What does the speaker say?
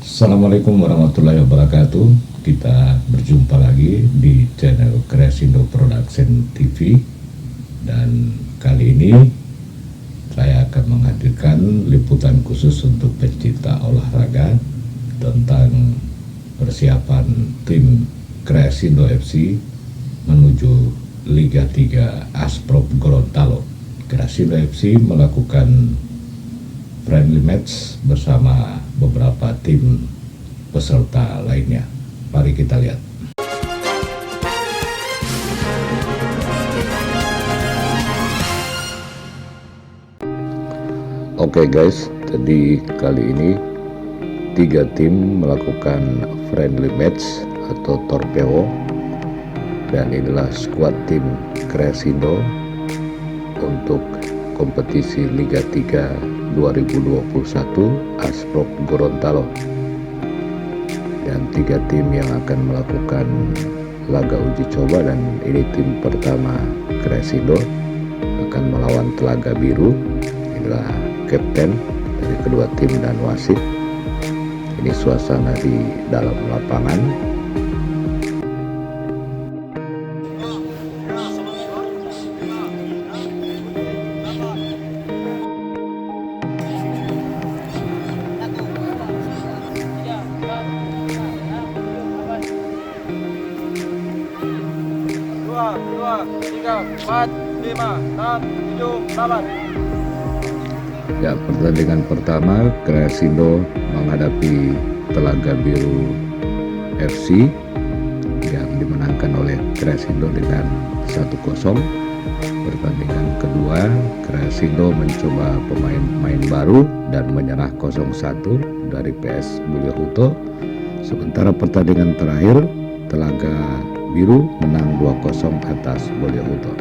Assalamualaikum warahmatullahi wabarakatuh. Kita berjumpa lagi di channel Cresindo Production TV. Dan kali ini saya akan menghadirkan liputan khusus untuk pecinta olahraga tentang persiapan tim Cresindo FC menuju Liga 3 Asprop Gorontalo. Cresindo FC melakukan friendly match bersama beberapa tim peserta lainnya. Mari kita lihat. Oke guys, jadi kali ini 3 tim melakukan friendly match atau torpeo, dan inilah skuad tim Cresindo untuk kompetisi Liga 3 2021 Asprop Gorontalo. Dan 3 tim yang akan melakukan laga uji coba, dan ini tim pertama Cresindo akan melawan Telaga Biru. Inilah kapten dari kedua tim dan wasit. Ini suasana di dalam lapangan. Dua, tiga, 4, 5, 6, 7, 8. Ya, pertandingan pertama Cresindo menghadapi Telaga Biru FC yang dimenangkan oleh Cresindo dengan 1-0. Pertandingan kedua Cresindo mencoba pemain-pemain baru dan menyerah 0-1 dari PS Bulyohuto. Sementara pertandingan terakhir Telaga Biru menang 2-0 atas Bulyohuto.